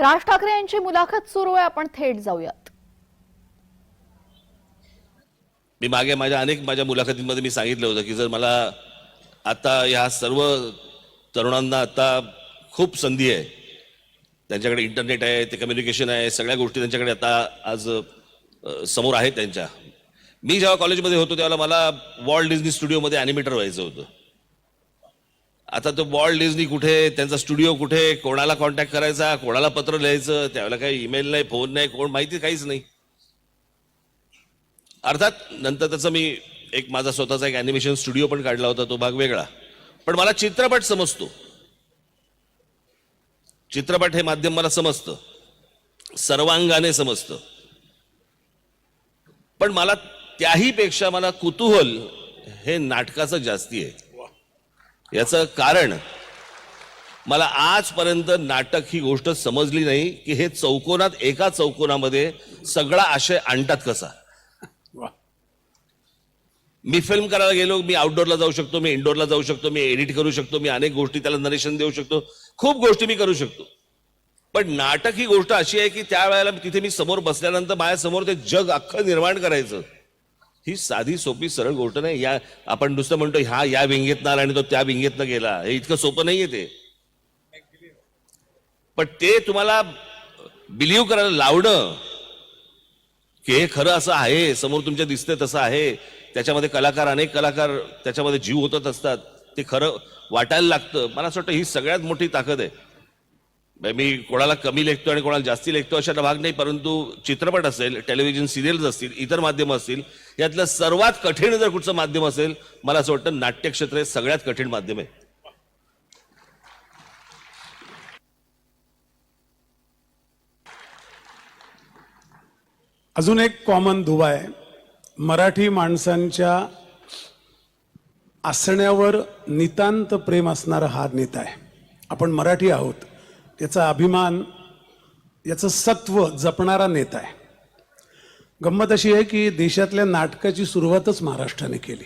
राज ठाकरे यांची मुलाखत सुरू आहे, आपण थेट जाऊयात. मी मागे माझ्या मुलाखतींमध्ये मी सांगितलं होतं की जर मला आता या सर्व तरुणांना आता खूप संधी आहे, त्यांच्याकडे इंटरनेट आहे, ते कम्युनिकेशन आहे, सगळ्या गोष्टी त्यांच्याकडे आता आज समोर आहेत त्यांच्या. मी जेव्हा कॉलेजमध्ये होतो त्यावेळेला मला वॉल्ट डिझनी स्टुडिओमध्ये ॲनिमेटर व्हायचं होतं. आता तो वॉल्ट डिझनी कुठे, त्यांचा स्टुडिओ कुठे, कोणाला कॉन्टॅक्ट करायचा, कोणाला पत्र लिहायचं, त्यावेळेला काही ईमेल नाही, फोन नाही, कोण माहिती काहीच नाही. अर्थात नंतर त्याचं मी माझा स्वतःचा एक ॲनिमेशन स्टुडिओ पण काढला होता, तो भाग वेगळा. पण मला चित्रपट समजतो, चित्रपट हे माध्यम मला समजतं, सर्वांगाने समजतं. पण मला त्याही पेक्षा मला कुतूहल हे नाटकाचं जास्ती आहे. याचं कारण मला आजपर्यंत नाटक ही गोष्ट समजली नाही की हे चौकोनात, एका चौकोनामध्ये सगळा आशय आणतात कसा. मी फिल्म करायला गेलो, मी आउटडोअरला जाऊ शकतो, मी इनडोअरला जाऊ शकतो, मी एडिट करू शकतो, मी अनेक गोष्टी त्याला नरेशन देऊ शकतो, खूप गोष्टी मी करू शकतो. पण नाटक ही गोष्ट अशी आहे की त्यावेळेला तिथे मी समोर बसल्यानंतर माझ्यासमोर ते जग अख्खं निर्माण करायचं ही साधी सोपी सरळ गोष्ट नाही. या आपण नुसतं म्हणतो हा या विंगेतनं आला आणि तो त्या विंगेतनं गेला, हे इतकं सोपं नाहीये ते. पण ते तुम्हाला बिलीव्ह करायला लावणं की हे खरं असं आहे, समोर तुमच्या दिसतंय तसं आहे, त्याच्यामध्ये कलाकार, अनेक कलाकार त्याच्यामध्ये जीव होतच असतात, ते खरं वाटायला लागतं. मला असं वाटतं ही सगळ्यात मोठी ताकद आहे. मी कोणाला कमी लेखतो आणि कोणाला जास्ती लेखतो अशा भाग नाही, परंतु चित्रपट असेल, टेलिव्हिजन सिरियल्स असतील, इतर माध्यम असतील, यातलं सर्वात कठीण जर कुठचं माध्यम असेल, मला असं वाटतं नाट्यक्षेत्र हे सगळ्यात कठीण माध्यम आहे. अजून एक कॉमन दुवा आहे, मराठी माणसांच्या असण्यावर नितांत प्रेम असणारा हा नेता आहे. आपण मराठी आहोत याचा अभिमान, याचं सत्व जपणारा नेता आहे. गंमत अशी आहे की देशातल्या नाटकाची सुरुवातच महाराष्ट्राने केली.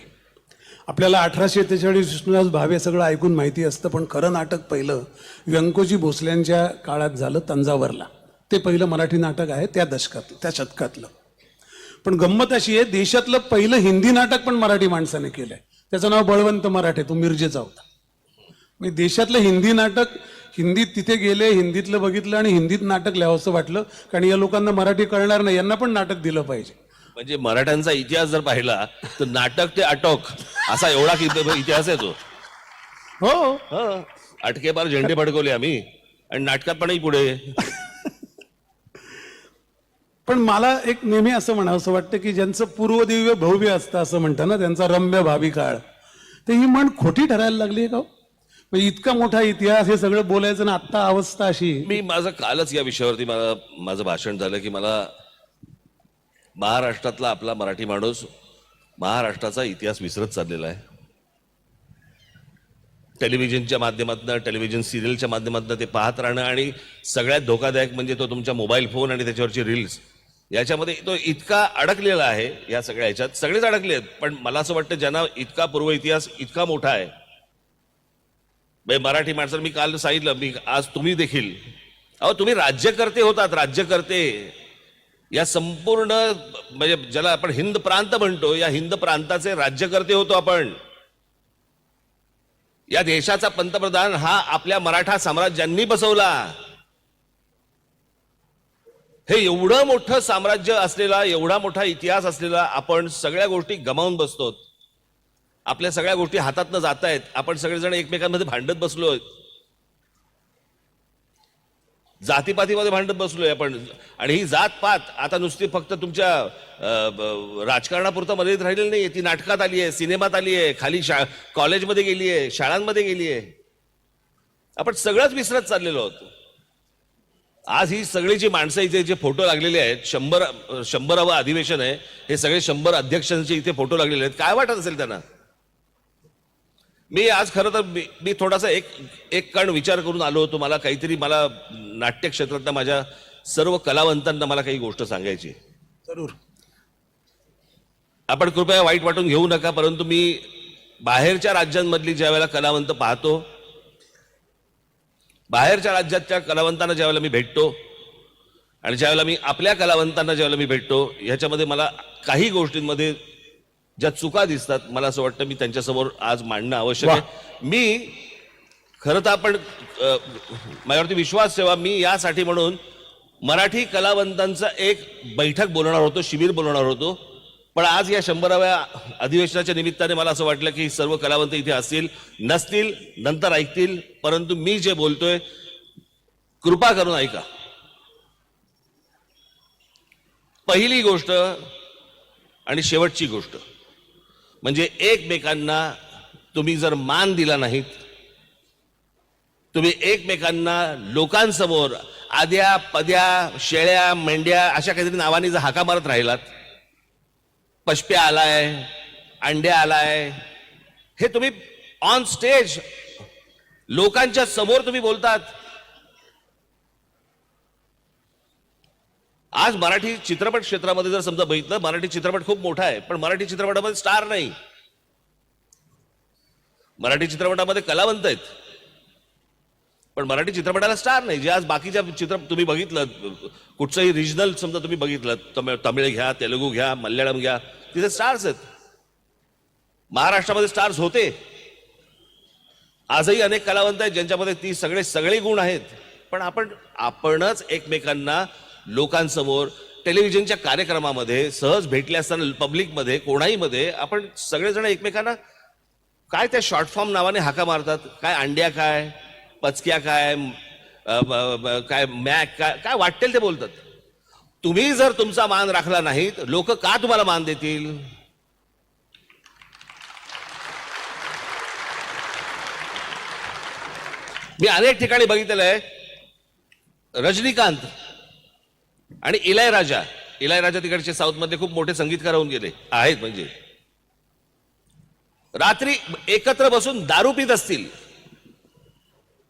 आपल्याला 1843 विष्णुदास भावे सगळं ऐकून माहिती असतं, पण खरं नाटक पहिलं व्यंकोजी भोसल्यांच्या काळात झालं तंजावरला. ते पहिलं मराठी नाटक आहे त्या दशकातलं, त्या शतकातलं. पण गंमत अशी आहे, देशातलं पहिलं हिंदी नाटक पण मराठी माणसाने केलंय. त्याचं नाव बळवंत मराठे, तो मिरजेचा होता. म्हणजे देशातलं हिंदी नाटक, हिंदीत तिथे गेले, हिंदीतलं बघितलं आणि हिंदीत नाटक लिहावंसं वाटलं, कारण या लोकांना मराठी कळणार नाही, यांना पण नाटक दिलं पाहिजे. म्हणजे मराठ्यांचा इतिहास जर पाहिला तर नाटक ते अटोक असा एवढा इतिहास आहे तो. हो, अटके बार झेंडे फडकवले आम्ही आणि नाटकात पणही पुढे. पण मला एक नेहमी असं म्हणावंसं वाटतं की ज्यांचं पूर्वदिव्य भव्य असतं असं म्हणतं ना, त्यांचा रम्य भावी काळ, तर ही म्हण खोटी ठरायला लागली आहे का? म्हणजे इतका मोठा इतिहास, हे सगळं बोलायचं ना, आत्ता अवस्था अशी. मी माझं कालच या विषयावरती माझं भाषण झालं की मला महाराष्ट्रातला आपला मराठी माणूस महाराष्ट्राचा इतिहास विसरत चाललेला आहे. टेलिव्हिजनच्या माध्यमातून, टेलिव्हिजन सिरियलच्या माध्यमातून ते पाहत राहणं, आणि सगळ्यात धोकादायक म्हणजे तो तुमच्या मोबाईल फोन आणि त्याच्यावरची रील्स, याच्यामध्ये तो इतका अडकलेला आहे. या सगळ्या ह्याच्यात सगळेच अडकले आहेत, पण मला असं वाटतं ज्यांना इतका पूर्व इतिहास इतका मोठा आहे, मराठी माणसाला मी काल सांगितलं, मी आज तुम्ही देखील, अहो तुम्ही राज्यकर्ते होतात, राज्यकर्ते. या संपूर्ण म्हणजे ज्याला आपण हिंद प्रांत म्हणतो, या हिंद प्रांताचे राज्यकर्ते होतो आपण. या देशाचा पंतप्रधान हा आपल्या मराठा साम्राज्यांनी बसवला. हे एवढं मोठं साम्राज्य असलेला, एवढा मोठा इतिहास असलेला आपण सगळ्या गोष्टी गमावून बसतो. आपल्या सगळ्या गोष्टी हातातनं जात आहेत, आपण सगळेजण एकमेकांमध्ये भांडत बसलोय, जातीपातीमध्ये भांडत बसलोय आपण. आणि ही जातपात आता नुसती फक्त तुमच्या राजकारणापुरता मर्यादित राहिलेली नाहीये, ती नाटकात आली आहे, सिनेमात आली आहे, खाली कॉलेजमध्ये गेली आहे, शाळांमध्ये गेली आहे. आपण सगळंच विसरत चाललेलो आहोत. आज ही सगळी जी माणसं इथे जे फोटो लागलेले आहेत, 100वे अधिवेशन आहे, हे सगळे 100 अध्यक्षांचे इथे फोटो लागलेले आहेत, काय वाटत असेल त्यांना? मी आज खरं तर मी थोडासा एक कण विचार करून आलो होतो. मला काहीतरी, मला नाट्य क्षेत्रातल्या माझ्या सर्व कलावंतांना मला काही गोष्ट सांगायची. जरूर. आपण कृपया वाईट वाटून घेऊ नका, परंतु मी बाहेरच्या राज्यांमधली ज्या वेळेला कलावंत पाहतो बाहेरच्या राज्याच्या कलावंतांना ज्यावेळेला मी भेटतो आणि ज्यावेळेला मी आपल्या कलावंतांना ज्यावेळेला मी भेटतो, ह्याच्यामध्ये मला काही गोष्टींमध्ये ज्या चुका दिसतात, मला असं वाटतं मी त्यांच्यासमोर आज मांडणं आवश्यक आहे. मी खरं तर आपण माझ्यावरती विश्वास ठेवा, मी यासाठी म्हणून मराठी कलावंतांचा एक बैठक बोलवणार होतो, शिबिर बोलवणार होतो. पण आज या 100व्या अधिवेशनाच्या निमित्ताने मला असं वाटलं की सर्व कलावंत इथे असतील, नसतील नंतर ऐकतील, परंतु मी जे बोलतोय कृपा करून ऐका. पहिली गोष्ट आणि शेवटची गोष्ट म्हणजे एकमेकांना तुम्ही जर मान दिला नाहीत, तुम्ही एकमेकांना लोकांसमोर आद्या पद्या शेळ्या मेंढ्या अशा काहीतरी नावाने जर हाका मारत राहिलात, पशप्या आलाय, अंड्या आलाय, हे तुम्ही ऑन स्टेज लोकांच्या समोर तुम्ही बोलतात. आज मराठी चित्रपट क्षेत्रामध्ये जर समजा बघितलं, मराठी चित्रपट खूप मोठा आहे, पण मराठी चित्रपटामध्ये स्टार नाही. मराठी चित्रपटामध्ये कलावंत आहेत, पण मराठी चित्रपटाला स्टार नाही. जे आज बाकीच्या तुम्ही बघितलं, कुठचंही रिजनल समजा तुम्ही बघितलं, तमिळ घ्या, तेलुगू घ्या, मल्याळम घ्या, तिथे स्टार्स आहेत. महाराष्ट्रामध्ये स्टार्स होते, आजही अनेक कलावंत आहेत ज्यांच्यामध्ये ती सगळे गुण आहेत. पण आपणच एकमेकांना लोकांसमोर टेलिव्हिजनच्या कार्यक्रमामध्ये सहज भेटले असताना पब्लिकमध्ये कोणाही मध्ये आपण सगळेजण एकमेकांना काय त्या शॉर्ट फॉर्म नावाने हाका मारतात. काय अंड्या, काय पचक्या, काय काय मॅक, काय काय वाटेल ते बोलतात. तुम्ही जर तुमचा मान राखला नाहीत, लोक का तुम्हाला मान देतील? मी अनेक ठिकाणी बघितलेलं आहे, रजनीकांत आणि इलायराजा तिकडचे साऊथ मध्ये खूप मोठे संगीतकार होऊन गेले आहेत, म्हणजे रात्री एकत्र बसून दारू पित असतील,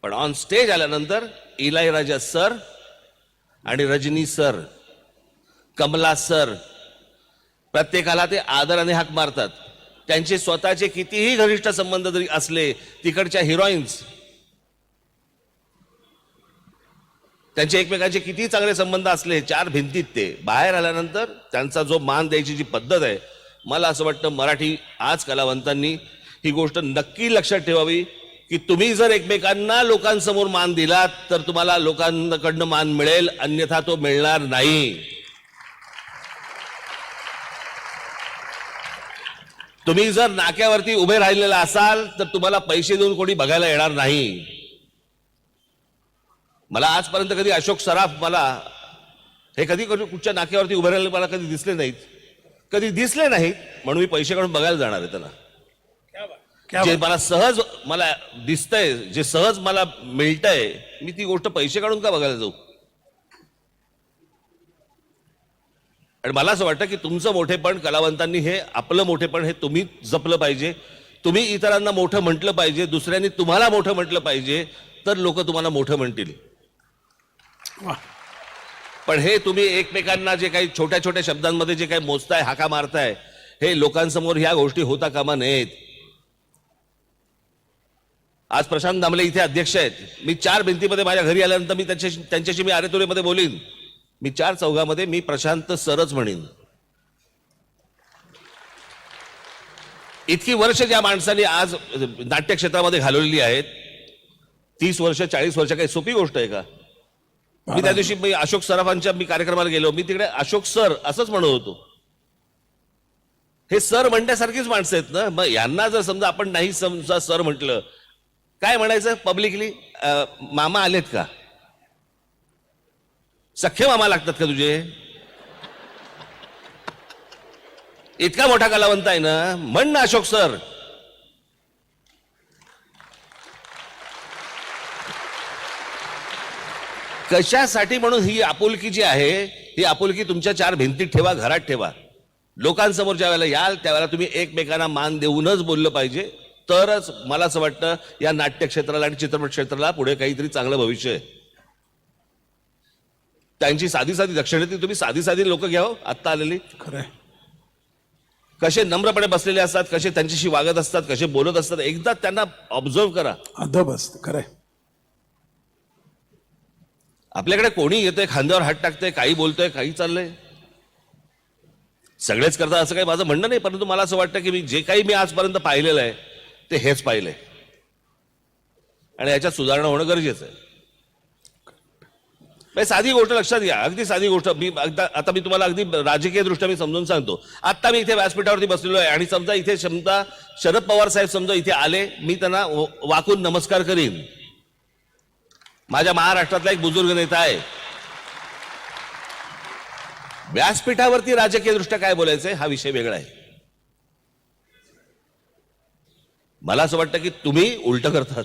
पण ऑन स्टेज आल्यानंतर इलायराजा सर आणि रजनी सर, कमला सर, प्रत्येकाला ते आदराने हाक मारतात. त्यांचे स्वतःचे कितीही घनिष्ठ संबंध जरी असले, तिकडच्या हिरोईन्स त्यांचे एकमेकांचे किती चांगले संबंध असले, चार भिंतीत ते बाहेर आल्यानंतर त्यांचा जो मान द्यायची जी पद्धत आहे, मला असं वाटतं मराठी आज कलावंतांनी ही गोष्ट नक्की लक्षात ठेवावी की तुम्ही जर एकमेकांना लोकांसमोर मान दिलात तर तुम्हाला लोकांकडनं मान मिळेल, अन्यथा तो मिळणार नाही. तुम्ही जर नाक्यावरती उभे राहिलेला असाल तर तुम्हाला पैसे देऊन कोणी बघायला येणार नाही. मला आजपर्यंत कधी अशोक सराफ मला हे कधी कुठच्या नाक्यावरती उभे राहिले मला कधी दिसले नाहीत, म्हणून मी पैसे काढून बघायला जाणार आहे त्यांना. जे मला सहज मला दिसतंय, जे सहज मला मिळतंय, मी ती गोष्ट पैसे काढून का बघायला जाऊ? आणि मला असं वाटतं की तुमचं मोठेपण, कलावंतांनी हे आपलं मोठेपण हे तुम्ही जपलं पाहिजे. तुम्ही इतरांना मोठं म्हटलं पाहिजे, दुसऱ्यांनी तुम्हाला मोठं म्हटलं पाहिजे, तर लोक तुम्हाला मोठं म्हणतील. पण हे तुम्ही एकमेकांना जे काही छोट्या छोट्या शब्दांमध्ये जे काही मोजताय, हाका मारताय, हे लोकांसमोर ह्या गोष्टी होता कामा नयेत. आज प्रशांत दामले इथे अध्यक्ष आहेत. मी चार भिंतीमध्ये माझ्या घरी आल्यानंतर मी त्यांच्याशी मी आरेतुरेमध्ये बोलीन. मी चार चौघामध्ये मी प्रशांत सरच म्हणेन. इतकी वर्ष ज्या माणसाने आज नाट्य क्षेत्रामध्ये घालवलेली आहेत, 30 वर्ष 40 वर्ष, काही सोपी गोष्ट आहे का? मी त्या दिवशी मी अशोक सराफांच्या मी कार्यक्रमाला गेलो, मी तिकडे अशोक सर असंच म्हणत होतो. हे सर म्हणण्यासारखीच माणसं आहेत ना. मग यांना जर समजा आपण नाही समजा सर म्हटलं, काय म्हणायचं पब्लिकली? मामा आलेत का? सख्खे मामा लागतात का तुझे? इतका मोठा कलावंत आहे ना, म्हण ना अशोक सर. कशासाठी? म्हणून ही आपुलकी जी आहे, ही आपुलकी तुमच्या चार भिंतीत ठेवा, घरात ठेवा. लोकांसमोर ज्या वेळेला याल त्यावेळेला तुम्ही एकमेकांना मान देऊनच बोललं पाहिजे, तरच मला असं वाटतं या नाट्य क्षेत्राला आणि चित्रपट क्षेत्राला पुढे काहीतरी चांगलं भविष्य आहे. त्यांची साधी दक्षिणे तुम्ही साधी लोक घ्या. आत्ता आलेली खरंय, कसे नम्रपणे बसलेले असतात, कसे त्यांच्याशी वागत असतात, कसे बोलत असतात, एकदा त्यांना ऑब्झर्व करा. अदब असतं. खरंय. आपल्याकडे कोणी येतंय, खांद्यावर हात टाकतंय, काही बोलतंय, काही चाललंय, सगळेच करतात असं काही माझं म्हणणं नाही. परंतु मला असं वाटतं की जे काही मी आजपर्यंत पाहिलेलं आहे ते हेच पाहिलंय आणि याच्यात सुधारणा होणं गरजेचं आहे. साधी गोष्ट लक्षात घ्या, अगदी साधी गोष्ट. आता मी तुम्हाला अगदी राजकीय दृष्ट्या मी समजून सांगतो. आता मी इथे व्यासपीठावरती बसलेलो आहे आणि समजा इथे शरद पवार साहेब समजा इथे आले, मी त्यांना वाकून नमस्कार करीन. माझ्या महाराष्ट्रातला एक बुजुर्ग नेता आहे. व्यासपीठावरती राजकीय दृष्ट्या काय बोलायचंय हा विषय वेगळा आहे. मला असं वाटतं की तुम्ही उलट करतात.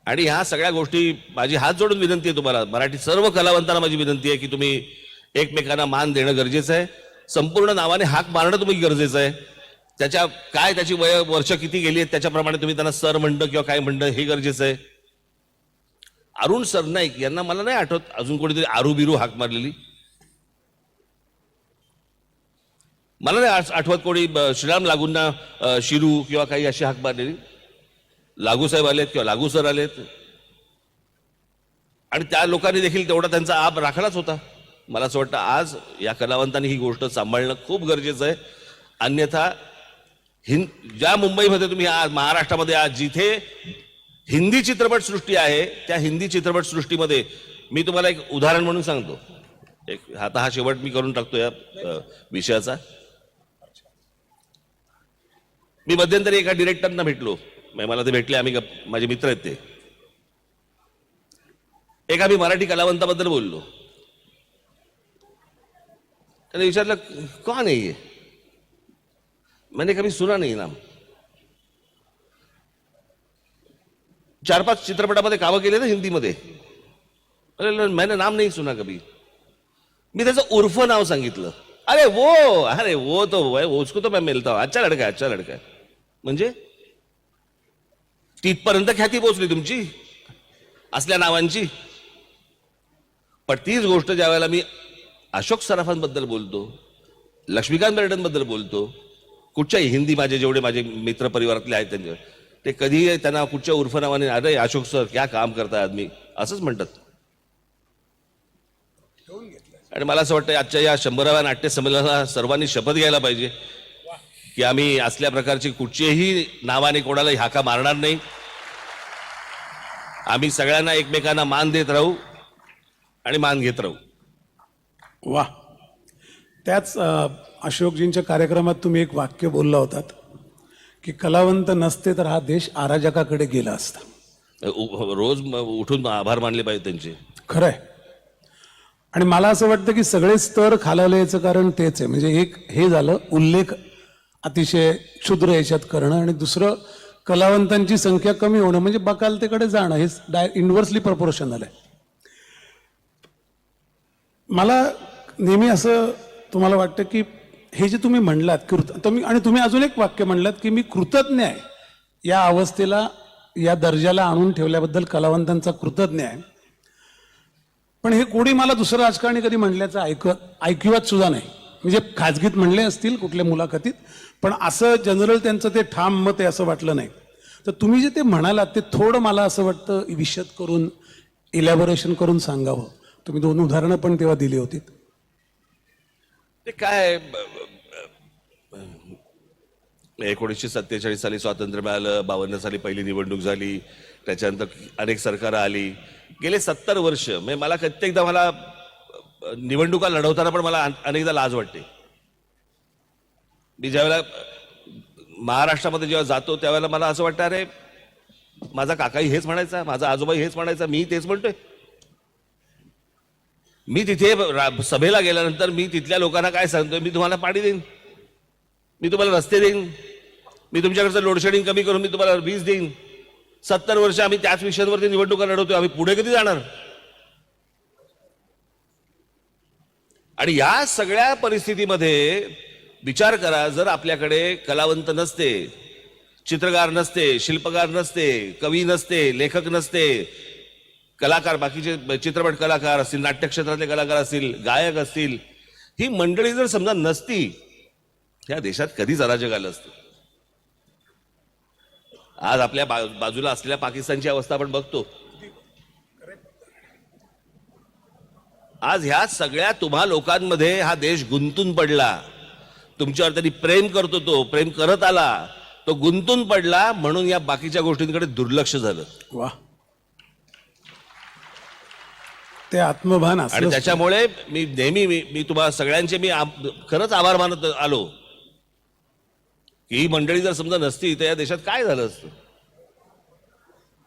आणि ह्या सगळ्या गोष्टी, माझी हात जोडून विनंती आहे तुम्हाला, मराठी सर्व कलावंतांना माझी विनंती आहे की तुम्ही एकमेकांना मान देणं गरजेचं आहे. संपूर्ण नावाने हाक मारणं तुम्ही गरजेचं आहे. त्याच्या काय त्याची वर्ष किती गेली आहेत त्याच्याप्रमाणे तुम्ही त्यांना सर म्हणणं किंवा काय म्हणणं हे गरजेचं आहे. अरुण सरनाईक यांना मला नाही आठवत अजून कोणीतरी आरू बिरू हाक मारलेली. मला नाही आठवत कोणी श्रीराम लागूंना शिरू किंवा काही अशी हाक मारलेली. लागू साहेब आलेत किंवा लागू सर आलेत आणि त्या लोकांनी देखील तेवढा त्यांचा आप राखलाच होता. मला असं वाटतं आज या कलावंतांनी ही गोष्ट सांभाळणं खूप गरजेचं आहे. अन्यथा ज्या मुंबईमध्ये तुम्ही आज महाराष्ट्रामध्ये आज जिथे हिंदी चित्रपट सृष्टी आहे त्या हिंदी चित्रपट सृष्टीमध्ये मी तुम्हाला एक उदाहरण म्हणून सांगतो. आता हा शेवट मी करून टाकतो या विषयाचा. मी मध्यंतरी एका डिरेक्टरना भेटलो, मला ते भेटले, आम्ही माझे मित्र आहेत ते. एक आम्ही मराठी कलावंताबद्दल बोललो. त्याने विचारलं कौन है ये? मैंने कभी सुना नहीं नाम. 4-5 चित्रपटामध्ये कामं केले ना हिंदीमध्ये. अरे मैंने नाम नहीं सुना कभी. मी त्याचं उर्फ नाव सांगितलं. अरे वो तो उसको तो मैं मिलता हूं, अच्छा लड़का है. म्हणजे तिथपर्यंत ख्याती पोहोचली तुमची असल्या नावांची. पण तीच गोष्ट ज्या वेळेला मी अशोक सराफांबद्दल बोलतो, लक्ष्मीकांत बेर्डेंबद्दल बोलतो, कुठच्याही हिंदी जेवढे माझे मित्र परिवारातले आहेत त्यांचे, ते कधी त्यांना कुठच्या उर्फ नावाने अरे अशोक सर क्या काम करताय आदमी असंच म्हणतात. आणि मला असं वाटतं आजच्या या 100व्या नाट्य संमेलनाला सर्वांनी शपथ घ्यायला पाहिजे की आम्ही असल्या प्रकारची कुठचीही नावाने कोणाला हाका मारणार नाही. आम्ही सगळ्यांना एकमेकांना मान देत राहू आणि मान घेत राहू. वा. त्याच अशोकजींच्या कार्यक्रमात तुम्ही एक वाक्य बोलला होतात की कलावंत नसते तर हा देश अराजकाकडे गेला असता. रोज उठून आभार मानले पाहिजे त्यांचे. खरंय. आणि मला असं वाटतं की सगळे स्तर खालावले याचं कारण तेच आहे. म्हणजे एक हे झालं उल्लेख अतिशय क्षुद्र याच्यात करणं आणि दुसरं कलावंतांची संख्या कमी होणं म्हणजे बकालतेकडे जाणं. हे इन्व्हर्सली प्रपोर्शनल आहे. मला नेहमी असं तुम्हाला वाटतं की हे जे तुम्ही म्हणलात आणि तुम्ही अजून एक वाक्य म्हणलात की मी कृतज्ञ आहे या अवस्थेला या दर्जाला आणून ठेवल्याबद्दल कलावंतांचा कृतज्ञ आहे. पण हे कोणी मला दुसरं राजकारणी कधी म्हणल्याचं ऐकिवात सुद्धा नाही. म्हणजे खाजगीत म्हणले असतील कुठल्या मुलाखतीत, पण असं जनरल त्यांचं ते ठाम मत आहे असं वाटलं नाही. तर तुम्ही जे ते म्हणालात ते थोडं मला असं वाटतं विशद करून इलॅबोरेशन करून सांगावं. तुम्ही 2 उदाहरणं पण तेव्हा दिली होती. ते काय 1947 साली स्वातंत्र्य मिळालं, 52 साली पहिली निवडणूक झाली, त्याच्यानंतर अनेक सरकारं आली. गेले 70 वर्ष मला प्रत्येकदा मला निवडणुका लढवताना पण मला अनेकदा लाज वाटते. मी ज्यावेळेला महाराष्ट्रामध्ये जेव्हा जातो त्यावेळेला मला असं वाटतं अरे माझा काकाही हेच म्हणायचा, माझा आजोबाही हेच म्हणायचा, मी तेच म्हणतोय. मी तिथे सभेला गेल्यानंतर मी तिथल्या लोकांना काय सांगतोय, मी तुम्हाला पाणी देईन, मी तुम्हाला रस्ते देईन, मी तुमच्याकडचं लोडशेडिंग कमी करून मी तुम्हाला वीज देईन. 70 वर्ष आम्ही त्याच विषयांवरती निवडणुका लढवतोय. आम्ही पुढे कधी जाणार? आणि या सगळ्या परिस्थितीमध्ये विचार करा, जर आपल्याकडे कलावंत नसते, चित्रकार नसते, शिल्पकार नसते, कवी नसते, लेखक नसते, कलाकार बाकीचे चित्रपट कलाकार असतील, नाट्य क्षेत्रातले कलाकार असतील, गायक असतील, ही मंडळी जर समजा नसती, या देशात कधीच अराजक आलं असतं. आज आपल्या बाजूला असलेल्या पाकिस्तानची अवस्था आपण बघतो. आज ह्या सगळ्या तुम्हा लोकांमध्ये हा देश गुंतून पडला. तुमच्यावर त्यांनी प्रेम करतो, तो प्रेम करत आला, तो गुंतून पडला, म्हणून या बाकीच्या गोष्टींकडे दुर्लक्ष झालं. वा, ते आत्मभान आणि असलं. त्याच्यामुळे मी नेहमी मी तुम्हाला सगळ्यांचे खरंच आभार मानत आलो की ही मंडळी जर समजा नसती तर या देशात काय झालं असतं.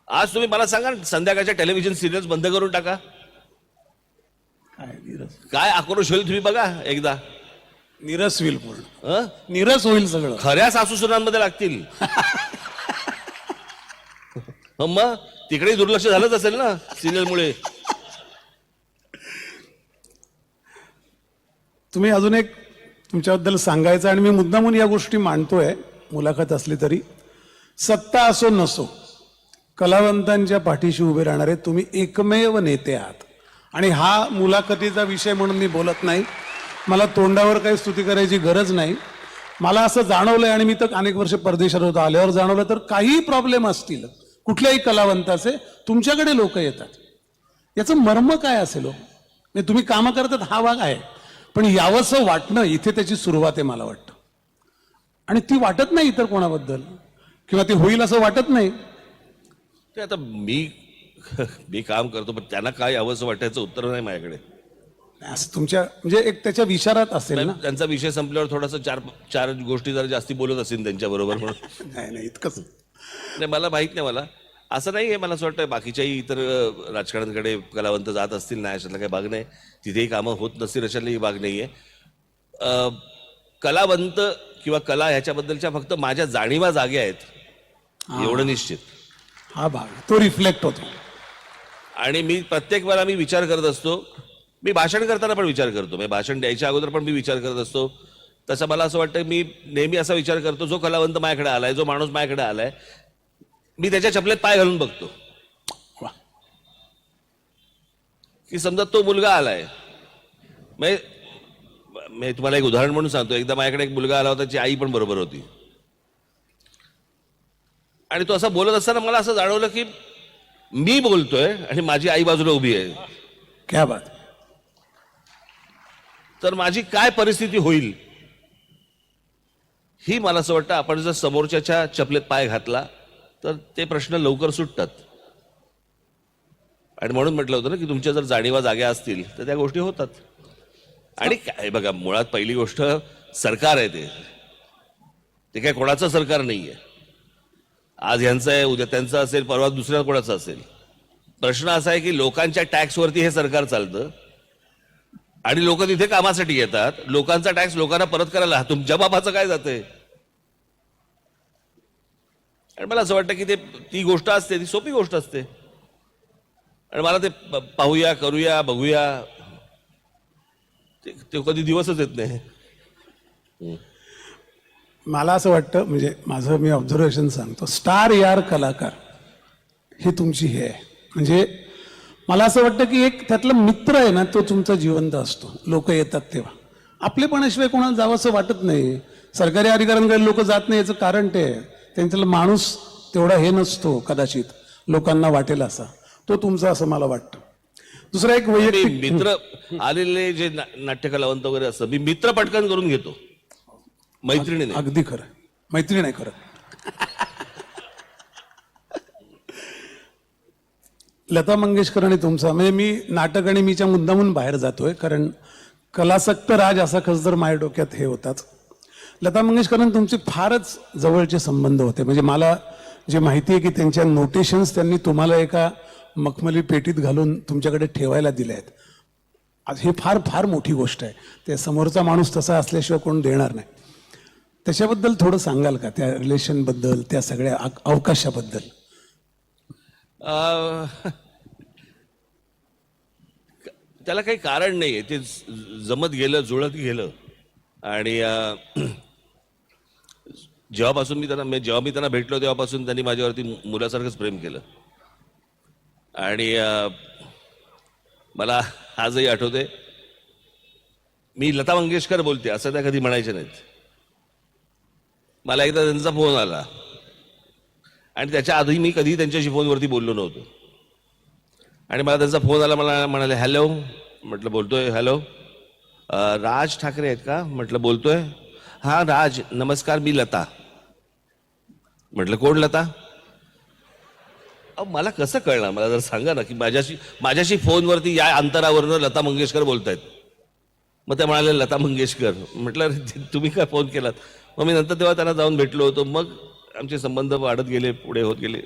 आज तुम्ही मला सांगा, संध्याकाळच्या टेलिव्हिजन सिरियल्स बंद करून टाका, काय नीरस, काय आक्रोश होईल तुम्ही बघा एकदा. नीरस होईल पूर्ण, हं? नीरस होईल सगळं. खऱ्या सासूसुनांमध्ये लागतील. मग तिकडे दुर्लक्ष झालंच असेल ना सिरियलमुळे. तुम्ही अजून एक तुमच्याबद्दल सांगायचं, आणि मी मुद्दामून या गोष्टी मांडतोय मुलाखत असली तरी. सत्ता असो नसो, कलावंतांच्या पाठीशी उभे राहणारे तुम्ही एकमेव नेते आहात. आणि हा मुलाखतीचा विषय म्हणून मी बोलत नाही, मला तोंडावर काही स्तुती करायची गरज नाही. मला असं जाणवलंय, आणि मी तर अनेक वर्ष परदेशात होतो, आल्यावर जाणवलं, तर काही प्रॉब्लेम असतील कुठल्याही कलावंताचे, तुमच्याकडे लोक येतात. याचं मर्म काय असेल? म्हणजे तुम्ही कामं करतात हा भाग आहे, पण यावंसं वाटणं इथे त्याची सुरुवात आहे मला वाटतं. आणि ती वाटत नाही इतर कोणाबद्दल, किंवा ते होईल असं वाटत नाही. ते आता मी काम करतो, पण त्यांना काय हवंसं वाटायचं उत्तर नाही माझ्याकडे. असं तुमच्या म्हणजे एक त्याच्या विचारात असेल ना. त्यांचा विषय संपल्यावर थोडासा चार गोष्टी जरा जास्ती बोलत असेल त्यांच्या बरोबर म्हणून. नाही इतकंच. नाही, मला माहित नाही. मला असं नाही आहे, मला असं वाटतं बाकीच्याही इतर राजकारणाकडे कलावंत जात असतील ना, अशातला काही भाग नाही. तिथेही कामं होत नसतील अशातलाही भाग नाही आहे. कलावंत किंवा कला ह्याच्याबद्दलच्या फक्त माझ्या जाणीवा जागे आहेत, एवढं निश्चित. हा भाग तो रिफ्लेक्ट होतो. आणि मी प्रत्येक वेळा मी विचार करत असतो, मी भाषण करताना पण विचार करतो, मी भाषण द्यायच्या अगोदर पण मी विचार करत असतो. तसं मला असं वाटतं, मी नेहमी असा विचार करतो, जो कलावंत माझ्याकडे आलाय, जो माणूस माझ्याकडे आलाय, मी त्याच्या चपलेत पाय घालून बघतो. वा. की समजा तो मुलगा आलाय, मी तुम्हाला एक उदाहरण म्हणून सांगतो. एकदा माझ्याकडे एक मुलगा आला होता, त्याची आई पण बरोबर होती, आणि तो असं बोलत असताना मला असं जाणवलं की मी बोलतोय आणि माझी आई बाजूला उभी आहे. क्या बात. तर माझी काय परिस्थिती होईल ही मला असं वाटतं, आपण जर समोरच्याच्या चपलेत पाय घातला तर ते प्रश्न लवकर सुटतात. आणि म्हणून म्हटलं होतं ना की तुमच्या जर जाणीवा जाग्या असतील तर त्या गोष्टी होतात. आणि काय बघा, मुळात पहिली गोष्ट सरकार आहे, ते काय कोणाचं सरकार नाहीये. आज यांचं आहे, उद्या त्यांचं असेल, परवा दुसऱ्या कोणाचं असेल. प्रश्न असा आहे की लोकांच्या टॅक्सवरती हे सरकार चालतं, आणि लोक तिथे कामासाठी येतात. लोकांचा टॅक्स लोकांना परत करायला तुमच्या बापाचं काय जातंय? आणि मला असं वाटतं की ती गोष्ट असते, ती सोपी गोष्ट असते. आणि मला ते पाहूया, करूया, बघूया, ते कधी दिवसच येत नाही. मला असं वाटतं, म्हणजे माझं मी ऑब्झर्वेशन सांगतो, स्टार यार कलाकार हे तुमची हे आहे. म्हणजे मला असं वाटतं की एक त्यातला मित्र आहे ना, तो तुमचा जिवंत असतो. लोक येतात तेव्हा आपलेपणाशिवाय कोणाला जावंसं वाटत नाही. सरकारी अधिकाऱ्यांकडे लोक जात नाही, याचं कारण ते आहे, त्यांच्याला माणूस तेवढा हे नसतो कदाचित, लोकांना वाटेल असा. तो तुमचा असं मला वाटतं. दुसरा एक वैयक्तिक मित्र आलेले जे नाट्यकलावंत वगैरे असतं, मी मित्र पटकन करून घेतो, मैत्रिणी नाही. अगदी खरं, मैत्री नाही खरं. लता मंगेशकर आणि तुमचा, म्हणजे मी नाटक आणि मीच्या मुद्दामून बाहेर जातोय, कारण कलासक्त राज असा खजर माझ्या डोक्यात हे होताच. लता मंगेशकरांनी तुमचे फारच जवळचे संबंध होते. म्हणजे मला जे माहिती आहे की त्यांच्या नोटेशन्स त्यांनी तुम्हाला एका मखमली पेटीत घालून तुमच्याकडे ठेवायला दिल्या आहेत. आज हे फार फार मोठी गोष्ट आहे. ते समोरचा माणूस तसा असल्याशिवाय कोण देणार नाही. त्याच्याबद्दल थोडं सांगाल का, त्या रिलेशनबद्दल, त्या सगळ्या अवकाशाबद्दल? त्याला काही कारण नाहीये, ते जमत गेलं, जुळत गेलं. आणि जेव्हापासून जेव्हा मी त्यांना भेटलो तेव्हापासून त्यांनी माझ्यावरती मुलासारखंच प्रेम केलं. आणि मला आजही आठवते, मी लता मंगेशकर बोलते असं त्या कधी म्हणायचे नाहीत. मला एकदा त्यांचा फोन आला आणि त्याच्या आधी मी कधी त्यांच्याशी फोनवरती बोललो नव्हतो. आणि मला त्यांचा फोन आला, मला म्हणाले हॅलो. म्हटलं बोलतोय. हॅलो, राज ठाकरे आहेत का? म्हटलं बोलतोय. हां राज, नमस्कार, मी लता. म्हटलं कोण लता? मला कसं कळणार, मला जर सांगा ना, की माझ्याशी फोनवरती या अंतरावरनं लता मंगेशकर बोलतायत. मग ते म्हणाले लता मंगेशकर. म्हटलं अरे तुम्ही काय फोन केलात? मग मी नंतर तेव्हा त्यांना जाऊन भेटलो होतो. मग आमचे संबंध वाढत गेले, पुढे होत गेले.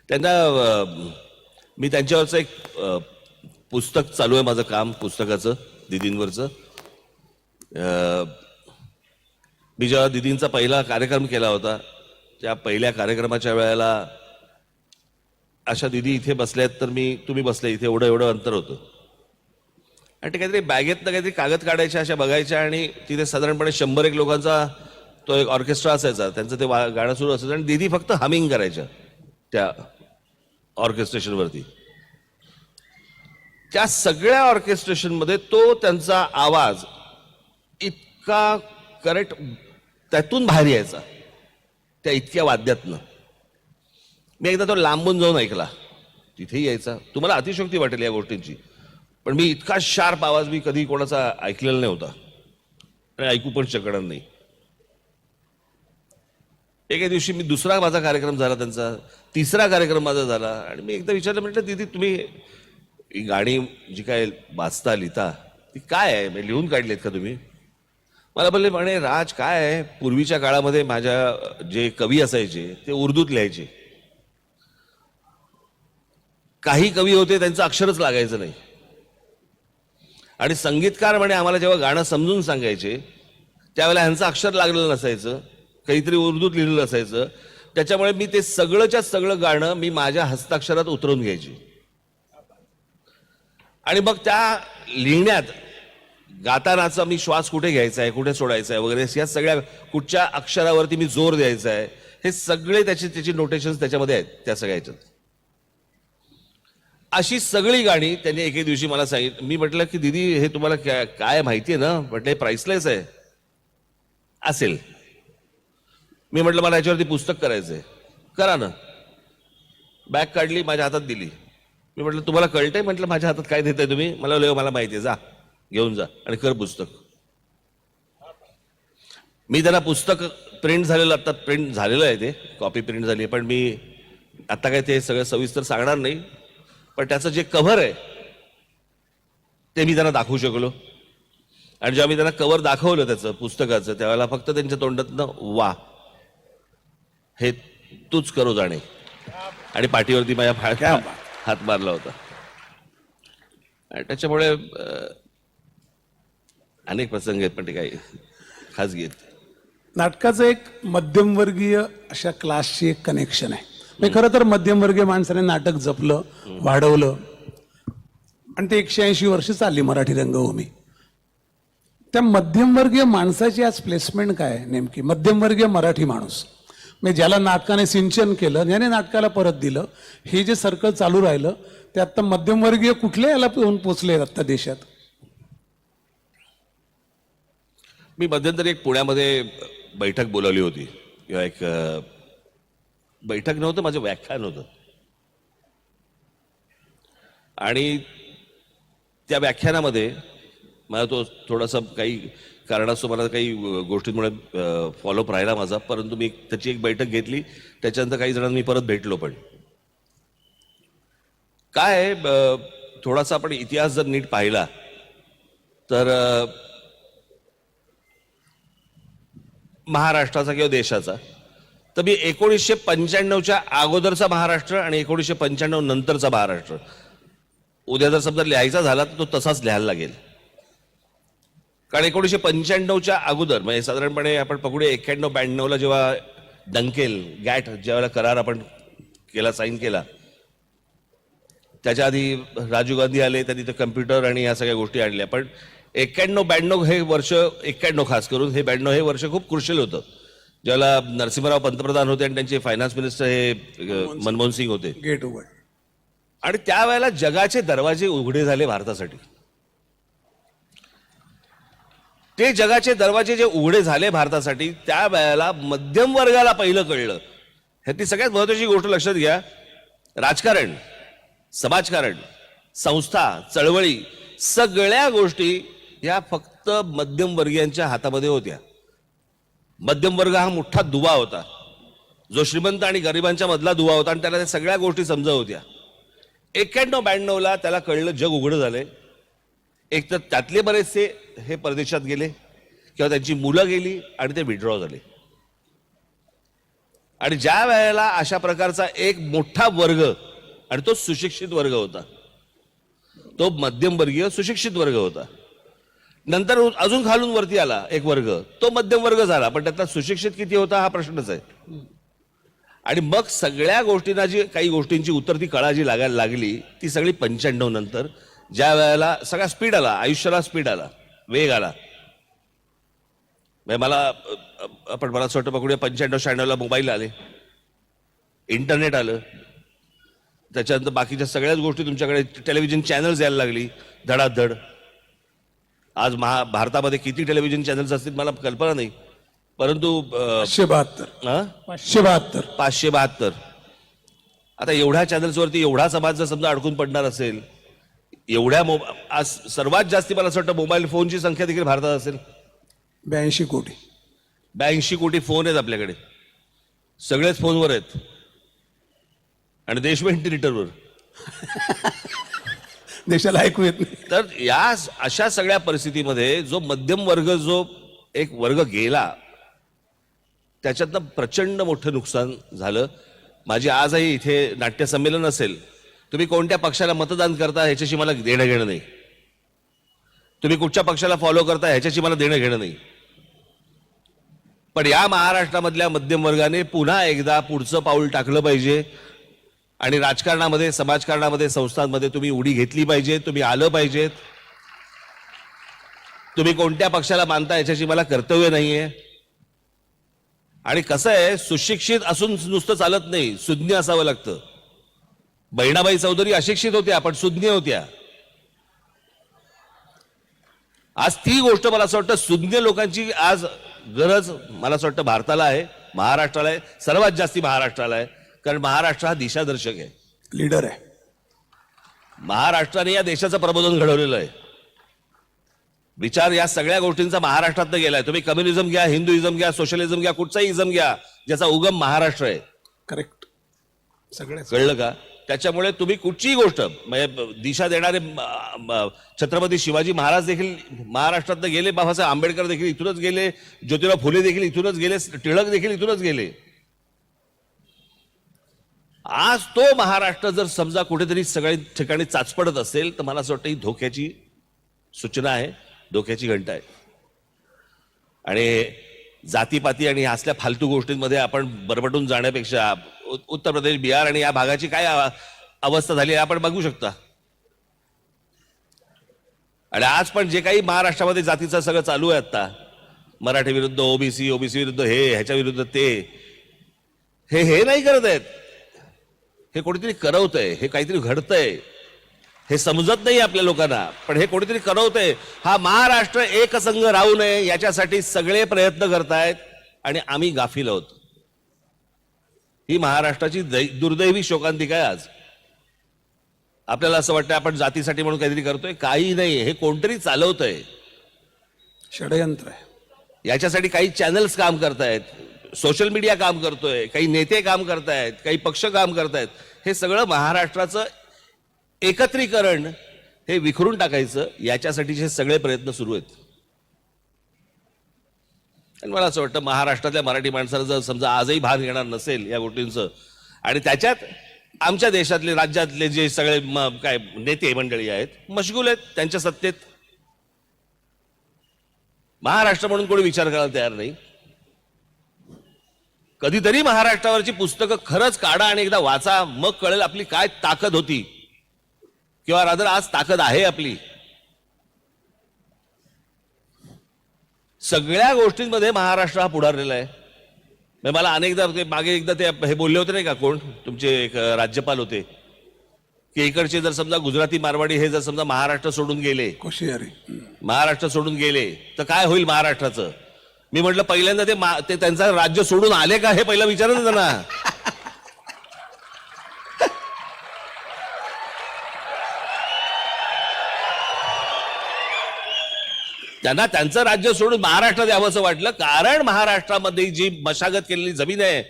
त्यांना मी त्यांच्यावरचं एक पुस्तक चालू आहे माझं काम, पुस्तकाचं, दीदींवरचं. मी जेव्हा दीदींचा पहिला कार्यक्रम केला होता, त्या पहिल्या कार्यक्रमाच्या वेळेला अशा दीदी इथे बसल्यात, तर तुम्ही बसले इथे, एवढं एवढं अंतर होतं. आणि ते काहीतरी बॅगेतनं काहीतरी कागद काढायच्या, अशा बघायच्या, आणि तिथे साधारणपणे 100 एक लोकांचा तो एक ऑर्केस्ट्रा असायचा, त्यांचं ते गाणं सुरू असायचं, आणि दीदी फक्त हमिंग करायच्या त्या ऑर्केस्ट्रेशनवरती. त्या सगळ्या ऑर्केस्ट्रेशनमध्ये तो त्यांचा आवाज इतका करेक्ट त्यातून बाहेर यायचा, त्या इतक्या वाद्यातनं. मी एकदा तो लांबून जाऊन ऐकला, तिथेही यायचा. तुम्हाला अतिशयोक्ती वाटेल या गोष्टींची, पण मी इतका शार्प आवाज मी कधी कोणाचा ऐकलेला नाही होता, आणि ऐकू पण शकणार नाही. एके दिवशी मी दुसरा माझा कार्यक्रम झाला, त्यांचा तिसरा कार्यक्रम माझा झाला, आणि मी एकदा विचारलं, म्हटलं दीदी तुम्ही ही गाणी जी काय वाचता लिहिता ती काय आहे, म्हणजे लिहून काढलीत का तुम्ही? मला बोलले, म्हणे राज काय आहे, पूर्वीच्या काळामध्ये माझ्या जे कवी असायचे ते उर्दूत लिहायचे. काही कवी होते त्यांचं अक्षरच लागायचं नाही, आणि संगीतकार म्हणे आम्हाला जेव्हा गाणं समजून सांगायचे त्यावेळेला ह्यांचं अक्षर लागलेलं नसायचं, काहीतरी उर्दूत लिहिलेलं असायचं. त्याच्यामुळे मी ते सगळंच्या सगळं गाणं मी माझ्या हस्ताक्षरात उतरवून घ्यायचे, आणि मग त्या लिहिण्यात गातानाचा मी श्वास कुठे घ्यायचा आहे, कुठे सोडायचा आहे वगैरे, या सगळ्या कुठच्या अक्षरावरती मी जोर द्यायचा आहे, हे सगळे त्याची नोटेशन्स त्याच्यामध्ये आहेत, त्या सगळ्या ह्याच्यात. अशी सगळी गाणी त्यांनी एके दिवशी मला सांगितलं. मी म्हटलं की दीदी हे तुम्हाला काय माहिती आहे ना? म्हटलं हे प्राइसलेस आहे. असेल. मी म्हटलं मला याच्यावरती पुस्तक करायचंय. करा ना. बॅग काढली, माझ्या हातात दिली. मी म्हटलं तुम्हाला कळतंय? म्हटलं माझ्या हातात काय देताय तुम्ही? मला माहिती आहे, जा घेऊन जा आणि कर पुस्तक. मी त्यांना पुस्तक प्रिंट झालेलं, आता प्रिंट झालेलं आहे, ते कॉपी प्रिंट झाली आहे, पण मी आता काय ते सगळं सविस्तर सांगणार नाही. पण त्याचं जे कव्हर आहे ते मी त्यांना दाखवू शकलो, आणि जेव्हा मी त्यांना कव्हर दाखवलं त्याचं पुस्तकाचं, त्यावेळेला फक्त त्यांच्या तोंडातनं वा, हे तूच करो जाणे, आणि पाठीवरती माझ्या हात मारला होता. आणि त्याच्यामुळे अनेक प्रसंग आहेत, पण ते काही खाजगी आहेत. नाटकाचं एक मध्यमवर्गीय अशा क्लासची एक कनेक्शन आहे. म्हणजे खरं तर मध्यमवर्गीय माणसाने नाटक जपलं, वाढवलं, आणि ते 180 वर्ष चालली मराठी रंगभूमी. त्या मध्यमवर्गीय माणसाची आज प्लेसमेंट काय आहे नेमकी? मध्यमवर्गीय मराठी माणूस, म्हणजे ज्याला नाटकाने सिंचन केलं, ज्याने नाटकाला परत दिलं, हे जे सर्कल चालू राहिलं, ते आता मध्यमवर्गीय कुठल्या याला येऊन पोचले आता देशात? मी मध्यंतरी एक पुण्यामध्ये बैठक बोलावली होती, किंवा एक बैठक नव्हतं, माझं व्याख्यान होतं, आणि त्या व्याख्यानामध्ये मला तो थोडासा काही कारणास्तव मला काही गोष्टींमुळे फॉलोअप राहिला माझा, परंतु मी त्याची एक बैठक घेतली. त्याच्यानंतर काही जणांना मी परत भेटलो. पण काय थोडासा आपण इतिहास जर नीट पाहिला तर महाराष्ट्राचा किंवा देशाचा, तर मी 1995च्या अगोदरचा महाराष्ट्र आणि 1995 नंतरचा महाराष्ट्र उद्या जर समजा लिहायचा झाला तर तो तसाच लिहायला लागेल. कारण 1995च्या अगोदर म्हणजे साधारणपणे आपण पकडूया 91-92ला जेव्हा डंकेल गॅट ज्यावेळेला करार आपण केला, साईन केला, त्याच्या आधी राजीव गांधी आले, त्यांनी ते कम्प्युटर आणि या सगळ्या गोष्टी आणल्या. पण 91-92 हे वर्ष, 91 खास करून, हे 92 हे वर्ष खूप क्रुशियल होतं, ज्याला नरसिंहराव पंतप्रधान होते आणि त्यांचे फायनान्स मिनिस्टर हे मनमोहन सिंग होते. गेट उघड. आणि त्यावेळेला जगाचे दरवाजे उघडे झाले भारतासाठी. ते जगाचे दरवाजे जे उघडे झाले भारतासाठी, त्यावेळेला मध्यम वर्गाला पहिलं कळलं ह्यातली सगळ्यात महत्वाची गोष्ट लक्षात घ्या, राजकारण, समाजकारण, संस्था, चळवळी, सगळ्या गोष्टी ह्या फक्त मध्यमवर्गीयांच्या हातामध्ये होत्या. मध्यम वर्ग हा मोठा दुवा होता, जो श्रीमंत आणि गरिबांच्या मधला दुवा होता, आणि त्याला त्या सगळ्या गोष्टी समजत होत्या. 91-92ला त्याला कळलं, जग उघडं झालंय. एक तर त्यातले बरेचसे हे परदेशात गेले किंवा त्यांची मुलं गेली आणि ते विड्रॉ झाले. आणि ज्या वेळेला अशा प्रकारचा एक मोठा वर्ग, आणि तो सुशिक्षित वर्ग होता, तो मध्यमवर्गीय सुशिक्षित वर्ग होता. नंतर अजून खालून वरती आला एक वर्ग, तो मध्यम वर्ग झाला, पण त्यातला सुशिक्षित किती होता हा प्रश्नच आहे. आणि मग सगळ्या गोष्टींना जी काही गोष्टींची उतरती कळा जी लागायला लागली, ती सगळी 95 नंतर, ज्या वेळेला सगळा स्पीड आला, आयुष्याला स्पीड आला, वेग आला. मला असं वाटतं पकडूया 95-96ला मोबाईल आले, इंटरनेट आलं, त्याच्यानंतर बाकीच्या सगळ्याच गोष्टी तुमच्याकडे, टेलिव्हिजन चॅनल्स यायला लागली धडाधड. आज भारतामध्ये किती टेलिव्हिजन चॅनल्स असतील मला कल्पना नाही, परंतु 572. आता एवढ्या चॅनल्सवरती एवढा समाज जर समजा अडकून पडणार असेल, एवढ्या आज सर्वात जास्ती मला असं वाटतं मोबाईल फोनची संख्या देखील भारतात असेल 82 कोटी. 82 कोटी फोन आहेत आपल्याकडे, सगळेच फोनवर आहेत, आणि देश व्हेंटिलेटरवर. देशाला ऐकू येत नाही. तर या अशा सगळ्या परिस्थितीमध्ये जो मध्यम वर्ग, जो एक वर्ग गेला, त्याच्यातनं प्रचंड मोठं नुकसान झालं. माझी आजही इथे नाट्यसंमेलन असेल, तुम्ही कोणत्या पक्षाला मतदान करता ह्याच्याशी मला देणं घेणं नाही, तुम्ही कुठच्या पक्षाला फॉलो करता ह्याच्याशी मला देणं घेणं नाही, पण या महाराष्ट्रामधल्या मध्यम वर्गाने पुन्हा एकदा पुढचं पाऊल टाकलं पाहिजे, आणि राजकारणामध्ये, समाजकारणामध्ये, संस्थांमध्ये तुम्ही उडी घेतली पाहिजे, तुम्ही आलं पाहिजेत. तुम्ही कोणत्या पक्षाला मानता याच्याशी मला कर्तव्य नाहीये. आणि कसं आहे, सुशिक्षित असून नुसतं चालत नाही, सुज्ञ असावं लागतं. बहिणाबाई चौधरी अशिक्षित होत्या पण सुज्ञ होत्या. आज ती गोष्ट मला असं वाटतं, सुज्ञ लोकांची आज गरज मला असं वाटतं भारताला आहे, महाराष्ट्राला आहे, सर्वात जास्ती महाराष्ट्राला आहे. कारण महाराष्ट्र हा दिशादर्शक आहे, लीडर आहे. महाराष्ट्राने या देशाचं प्रबोधन घडवलेलं आहे. विचार या सगळ्या गोष्टींचा महाराष्ट्रातनं गेलाय. तुम्ही कम्युनिझम घ्या, हिंदुइझम घ्या, सोशलिझम घ्या, कुठचाही इझम घ्या, ज्याचा उगम महाराष्ट्र आहे. करेक्ट. सगळे कळलं का? त्याच्यामुळे तुम्ही कुठचीही गोष्ट म्हणजे दिशा देणारे छत्रपती शिवाजी महाराज देखील महाराष्ट्रातनं गेले, बाबासाहेब आंबेडकर देखील इथूनच गेले, ज्योतिराव फुले देखील इथूनच गेले, टिळक देखील इथूनच गेले. आज तो महाराष्ट्र जर समजा कुठेतरी सगळ्या ठिकाणी चाचपडत असेल, तर मला असं वाटतं ही धोक्याची सूचना आहे, धोक्याची घंटा आहे. आणि जातीपाती आणि असल्या फालतू गोष्टींमध्ये आपण बरबटून जाण्यापेक्षा उत्तर प्रदेश, बिहार आणि या भागाची काय अवस्था झाली आहे आपण बघू शकता. आणि आज पण जे काही महाराष्ट्रामध्ये जातीचं सगळं चालू आहे आता, मराठी विरुद्ध ओबीसी, ओबीसी विरुद्ध हे, ह्याच्या विरुद्ध ते, हे नाही करत आहेत. हे कोणीतरी करवतंय, हे काहीतरी घडतंय, हे समजत नाही आपल्या लोकांना, पण हे कोणीतरी करवतंय. हा महाराष्ट्र एकसंघ राहू नये याच्यासाठी सगळे प्रयत्न करतायत, आणि आम्ही गाफील आहोत. ही महाराष्ट्राची दुर्दैवी शोकांतिका आहे. आज आपल्याला असं वाटतं आपण जातीसाठी म्हणून काहीतरी करतोय, काही नाही, हे कोणतरी चालवतंय, षडयंत्र आहे. याच्यासाठी काही चॅनल्स काम करतायत, सोशल मीडिया काम करतोय, काही नेते काम करतायत, काही पक्ष काम करतायत. हे सगळं महाराष्ट्राचं एकत्रीकरण हे विखरून टाकायचं, याच्यासाठीचे सगळे प्रयत्न सुरू आहेत. आणि मला असं वाटतं महाराष्ट्रातल्या मराठी माणसाला जर समजा आजही भान घेणार नसेल या गोष्टींचं, आणि त्याच्यात आमच्या देशातले, राज्यातले जे सगळे काय नेते मंडळी आहेत मशगूल आहेत त्यांच्या सत्तेत, महाराष्ट्र म्हणून कोणी विचार करायला तयार नाही. कधीतरी महाराष्ट्रावरची पुस्तकं खरंच काढा आणि एकदा वाचा, मग कळेल आपली काय ताकद होती, किंवा रादर आज ताकद आहे आपली. सगळ्या गोष्टींमध्ये महाराष्ट्र हा पुढारलेला आहे. मला अनेकदा मागे एकदा ते हे बोलले होते नाही का, कोण तुमचे एक राज्यपाल होते, की इकडचे जर समजा गुजराती, मारवाडी हे जर समजा महाराष्ट्र सोडून गेले, कोशियारी महाराष्ट्र सोडून गेले तर काय होईल महाराष्ट्राचं. मी म्हटलं पहिल्यांदा ते त्यांचं राज्य सोडून आले का हे पहिलं विचारलं त्यांना. त्यांना त्यांचं राज्य सोडून महाराष्ट्रात यावंसं वाटलं, कारण महाराष्ट्रामध्ये जी मशागत केलेली जमीन आहे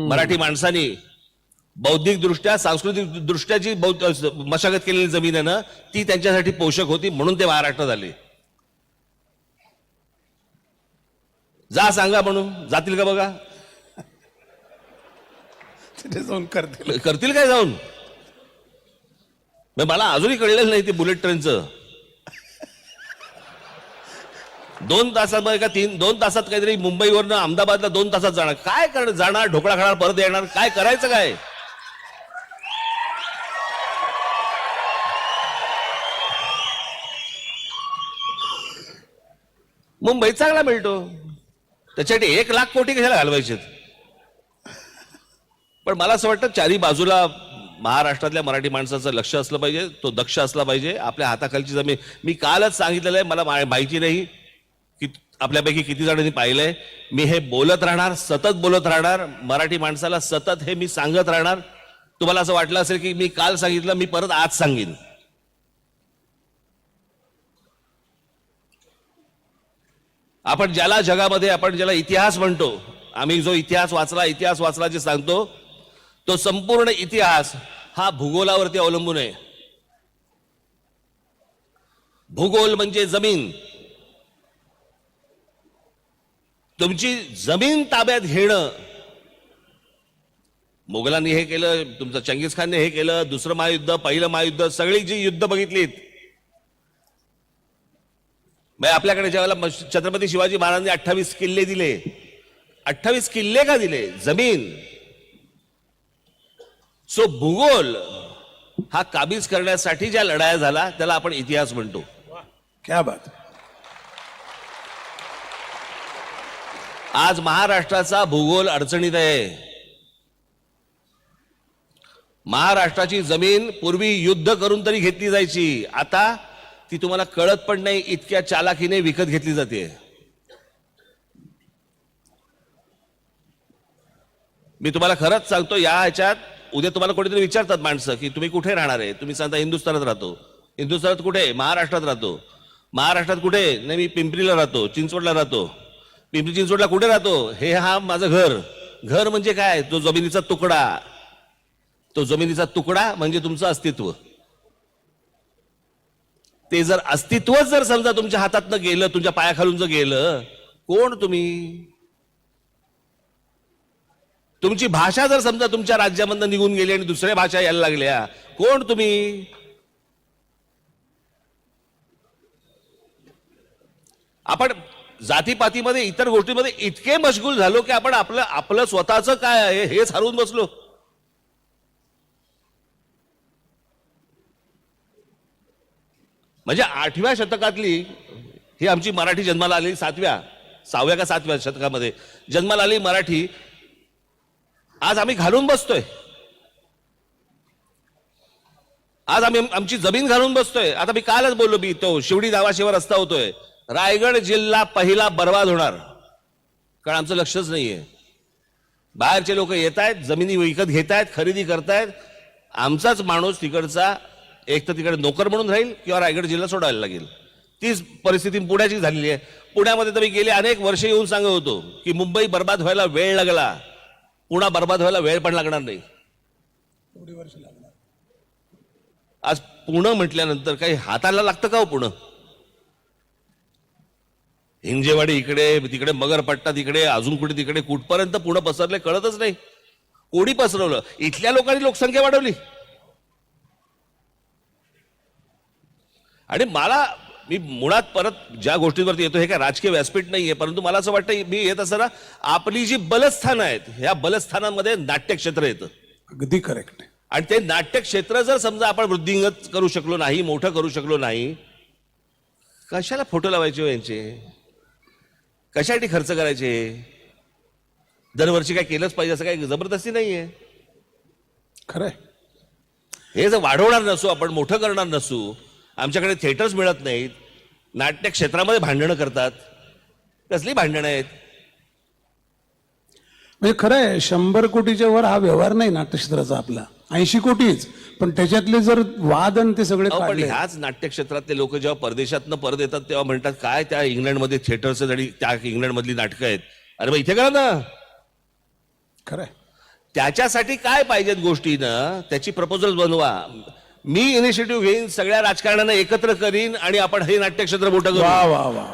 मराठी माणसांनी, बौद्धिक दृष्ट्या सांस्कृतिक दृष्ट्या जी मशागत केलेली जमीन आहे ना, ती त्यांच्यासाठी पोषक होती, म्हणून ते महाराष्ट्रात आले. जा सांगा म्हणून, जातील का बघा, तिथे जाऊन करतील. करतील काय जाऊन. मला अजूनही कळलेलं नाही ते बुलेट ट्रेनचं. 2 तासामध्ये का 2 तासात काहीतरी मुंबईवरनं अहमदाबादला 2 तासात जाणार. काय करणार, जाणार ढोकळा खाणार परत येणार, काय करायचं काय. मुंबईत चांगला मिळतो, त्याच्यासाठी 1 लाख कोटी कशाला घालवायचे. पण मला असं वाटतं चारी बाजूला महाराष्ट्रातल्या मराठी माणसाचं लक्ष असलं पाहिजे, तो दक्ष असला पाहिजे. आपल्या हाताखालची जमीन, मी कालच सांगितलेलं आहे, मला माहिती नाही की आपल्यापैकी किती जणांनी पाहिलंय. मी हे बोलत राहणार, सतत बोलत राहणार, मराठी माणसाला सतत हे मी सांगत राहणार. तुम्हाला असं वाटलं असेल की मी काल सांगितलं, मी परत आज सांगेन. आपण ज्याला जगामध्ये, आपण ज्याला इतिहास म्हणतो, आम्ही जो इतिहास वाचला जे सांगतो, तो संपूर्ण इतिहास हा भूगोलावरती अवलंबून आहे. भूगोल म्हणजे जमीन. तुमची जमीन ताब्यात घेणं, मोगलांनी हे केलं, तुमचं चंगीज खानने हे केलं, दुसरं महायुद्ध, पहिलं महायुद्ध, सगळी जी युद्ध बघितलीत. आपल्याकडे ज्यावेळेला छत्रपती शिवाजी महाराजांनी 28 किल्ले दिले, 28 किल्ले का दिले, जमीन. सो भूगोल हा काबीज करण्यासाठी ज्या लढाया झाला त्याला आपण इतिहास म्हणतो. क्या बात. आज महाराष्ट्राचा भूगोल अडचणीत आहे. महाराष्ट्राची जमीन पूर्वी युद्ध करून तरी घेतली जायची, आता ती तुम्हाला कळत पण नाही, इतक्या चालाखीने विकत घेतली जाते. मी तुम्हाला खरंच सांगतो, या ह्याच्यात उद्या तुम्हाला कोणीतरी विचारतात माणसं की तुम्ही कुठे राहणार आहे, तुम्ही सांगता हिंदुस्थानात राहतो. हिंदुस्थानात कुठे, महाराष्ट्रात राहतो. महाराष्ट्रात कुठे, नाही मी पिंपरीला राहतो, चिंचवडला राहतो. पिंपरी चिंचवडला कुठे राहतो, हे हा माझं घर. घर म्हणजे काय, तो जमिनीचा तुकडा. तो जमिनीचा तुकडा म्हणजे तुमचं अस्तित्व. ते जर अस्तित्वच जर समजा तुमच्या हातातनं गेलं, तुमच्या पायाखालून जर गेलं, कोण तुम्ही. तुमची भाषा जर समजा तुमच्या राज्यामधनं निघून गेली आणि दुसऱ्या भाषा यायला लागल्या, कोण तुम्ही. आपण जातीपातीमध्ये, इतर गोष्टींमध्ये इतके मशगूल झालो की आपण आपलं स्वतःचं काय आहे हेच हरवून बसलो. म्हणजे 8व्या शतकातली ही आमची मराठी जन्माला आलेली 6व्या का 7व्या शतकामध्ये जन्माला आलेली मराठी आज आम्ही घालून बसतोय. आज आम्ही आमची जमीन घालून बसतोय. आता मी कालच बोललो, मी तो शिवडी दावाशिवा रस्ता होतोय, रायगड जिल्हा पहिला बर्बाद होणार, कारण आमचं लक्षच नाहीये. बाहेरचे लोक येत आहेत, जमिनी विकत घेत आहेत, खरेदी करतायत. आमचाच माणूस तिकडचा एक तर तिकडे नोकर म्हणून राहील किंवा रायगड जिल्हा सोडायला लागेल. तीच परिस्थिती पुण्याची झालेली आहे. पुण्यामध्ये तर मी गेले अनेक वर्ष येऊन सांगत होतो की मुंबई बर्बाद व्हायला वेळ लागला, पुणा बर्बाद व्हायला वेळ पण लागणार नाही. आज पुणे म्हटल्यानंतर काही हाताला लागतं का हो पुणे. हिंजेवाडी इकडे, तिकडे मगरपट्टा तिकडे, अजून कुठे तिकडे, कुठपर्यंत पुणे पसरले कळतच नाही. कोणी पसरवलं. इथल्या लोकांनी लोकसंख्या वाढवली. आणि मी मुळात परत ज्या गोष्टींवरती येतो, हे काय राजकीय व्यासपीठ नाहीये, परंतु मला असं वाटतं मी येत असताना आपली जी बलस्थानं आहेत, ह्या बलस्थानांमध्ये नाट्यक्षेत्र येतं. अगदी करेक्ट. आणि ते नाट्यक्षेत्र जर समजा आपण वृद्धिंगत करू शकलो नाही, मोठं करू शकलो नाही, कशाला फोटो लावायचे हो यांचे, कशासाठी खर्च करायचे. दरवर्षी काय केलंच पाहिजे असं काही जबरदस्ती नाहीये. खरंय. हे जर वाढवणार नसू, आपण मोठं करणार नसू, आमच्याकडे थिएटर्स मिळत नाहीत, नाट्य क्षेत्रामध्ये भांडणं करतात, कसली भांडणं आहेत. म्हणजे खरं आहे 100 कोटीच्या वर हा व्यवहार नाही नाट्यक्षेत्राचा आपला. 80 कोटीच, पण त्याच्यातले जर वाद आणि ते सगळे पण काढले ह्याच नाट्यक्षेत्रातले लोक जेव्हा परदेशातनं परत येतात तेव्हा म्हणतात काय त्या इंग्लंडमध्ये थिएटर्स आहेत आणि त्या इंग्लंडमधली नाटकं आहेत. अरे मग इथे करा ना. खरंय. त्याच्यासाठी काय पाहिजेत गोष्टी ना, त्याची प्रपोजल बनवा. मी इनिशिएटिव्ह घेईन, सगळ्या राजकारण्यांना एकत्र करीन आणि आपण हे नाट्यक्षेत्र मोठं करू. वा वा वा.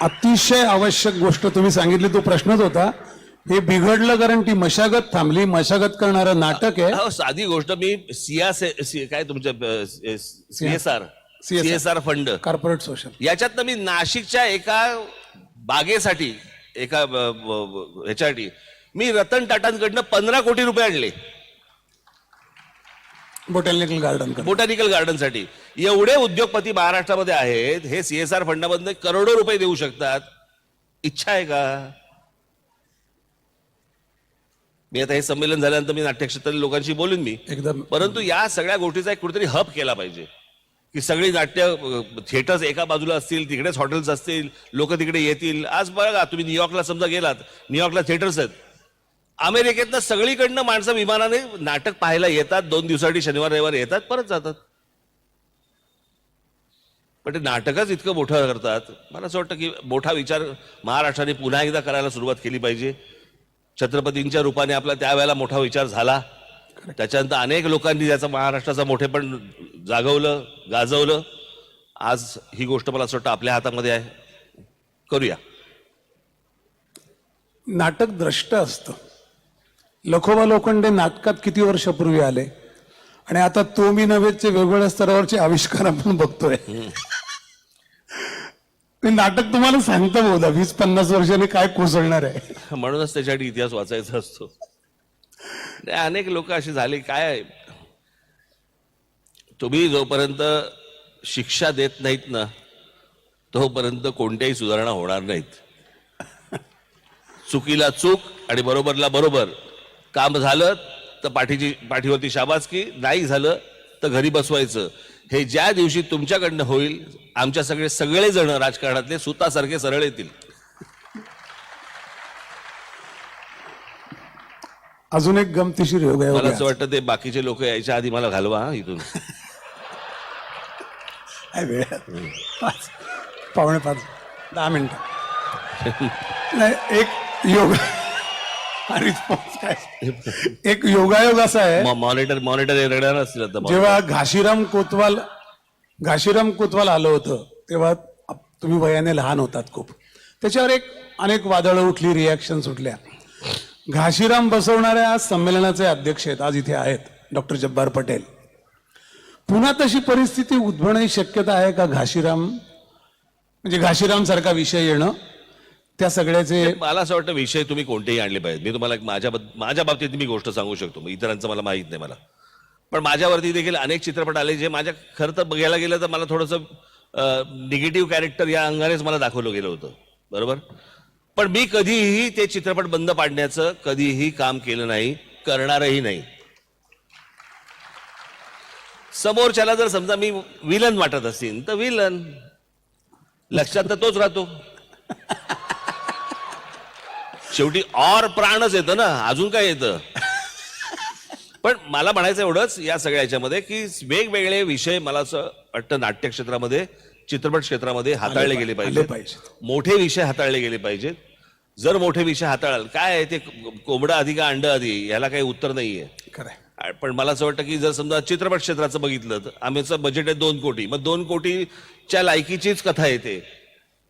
अतिशय आवश्यक गोष्ट तुम्ही सांगितली, तो प्रश्नच होता. हे बिघडलं कारण ती मशागत थांबली. मशागत करणारं नाटक आहे. अहो, साधी गोष्ट मी काय तुमच्या सीएसआर फंड कॉर्पोरेट सोशल याच्यातनं मी नाशिकच्या एका बागेसाठी एका ह्याच्यासाठी मी रतन टाटांकडनं 15 कोटी रुपये आणले बोटॅनिकल गार्डनसाठी. एवढे उद्योगपती महाराष्ट्रामध्ये आहेत, हे सीएसआर फंडामधनं करोडो रुपये देऊ शकतात. इच्छा आहे का? मी आता हे संमेलन झाल्यानंतर मी नाट्यक्षेत्रातील लोकांशी बोलून मी एकदम. परंतु या सगळ्या गोष्टीचा एक कुठेतरी हब केला पाहिजे की सगळी नाट्य थिएटर्स एका बाजूला असतील, तिकडेच हॉटेल्स असतील, लोक तिकडे येतील. आज बघा तुम्ही न्यूयॉर्कला समजा गेलात, न्यूयॉर्कला थिएटर्स आहेत. अमेरिकेतनं सगळीकडनं माणसं विमानाने नाटक पाहायला येतात, 2 दिवसासाठी शनिवार रविवार येतात, परत जातात. पण ते नाटकच इतकं मोठं करतात. मला असं वाटतं की मोठा विचार महाराष्ट्राने पुन्हा एकदा करायला सुरुवात केली पाहिजे. छत्रपतींच्या रूपाने आपला त्यावेळेला मोठा विचार झाला, त्याच्यानंतर अनेक लोकांनी त्याचा महाराष्ट्राचा मोठेपण जागवलं, गाजवलं. आज ही गोष्ट मला असं वाटतं आपल्या हातामध्ये आहे. करूया. नाटक द्रष्ट असतं. लखोबा लोखंडे नाटकात किती वर्षापूर्वी आले आणि आता तो मी नव्हेचे वेगवेगळ्या स्तरावरचे आविष्कार आपण बघतोय. ते नाटक तुम्हाला सांगतं बहुधा 20-50 वर्षांनी काय कोसळणार आहे. म्हणूनच त्याच्यासाठी इतिहास वाचायचा असतो. अनेक लोक अशी झाली. काय तुम्ही जोपर्यंत शिक्षा देत नाहीत ना, तोपर्यंत कोणत्याही सुधारणा होणार नाहीत. चुकीला चूक आणि बरोबरला बरोबर. काम झालं तर पाठीवरती शाबासकी, नाही झालं तर घरी बसवायचं. हे ज्या दिवशी तुमच्याकडनं होईल, आमच्या सगळे जण राजकारणातले सुतासारखे सरळ येतील. अजून एक गमतीशीर योग मला आहे. असं वाटतं ते बाकीचे लोक यायच्या आधी मला घालवा इथून. वेळ 5:45 10 मिनिटं. नाही, एक योग रिस्पॉन्स काय, एक योगायोग असा आहे. मॉनिटर रडणार असतील आता. जेव्हा घाशीराम कोतवाल आलं होतं तेव्हा तुम्ही वयाने लहान होतात खूप. त्याच्यावर अनेक वादळं उठली, रिॲक्शन सुटल्या. घाशीराम बसवणाऱ्या आज संमेलनाचे अध्यक्ष आहेत, आज इथे आहेत, डॉक्टर जब्बार पटेल. पुन्हा तशी परिस्थिती उद्भवण्याची शक्यता आहे का? घाशीराम सारखा विषय येणं, त्या सगळ्याचे. मला असं वाटतं विषय तुम्ही कोणतेही आणले पाहिजे. मी तुम्हाला माझ्या बाबतीत मी गोष्ट सांगू शकतो, इतरांचं मला माहित नाही मला. पण माझ्यावरती देखील अनेक चित्रपट आले जे माझ्या खरं तर बघायला गेलं तर मला थोडंसं निगेटिव्ह कॅरेक्टर या अंगानेच मला दाखवलं गेलं होतं, बरोबर. पण मी कधीही ते चित्रपट बंद पाडण्याचं कधीही काम केलं नाही, करणारही नाही. समोरच्याला जर समजा मी विलन वाटत असेल तर विलन, लक्षात तर तोच राहतो. शेवटी और प्राणच येतं ना, अजून काय येतं. पण मला म्हणायचं एवढंच या सगळ्या ह्याच्यामध्ये की वेगवेगळे विषय मला असं वाटतं नाट्य क्षेत्रामध्ये, चित्रपट क्षेत्रामध्ये हाताळले गेले पाहिजेत. मोठे विषय हाताळले गेले पाहिजेत. जर मोठे विषय हाताळाल, काय आहे ते कोंबडा आधी का अंड आधी, याला काही उत्तर नाहीये. पण मला असं वाटतं की जर समजा चित्रपट क्षेत्राचं बघितलं तर आमचं बजेट आहे 2 कोटी, मग 2 कोटीच्या लायकीचीच कथा येते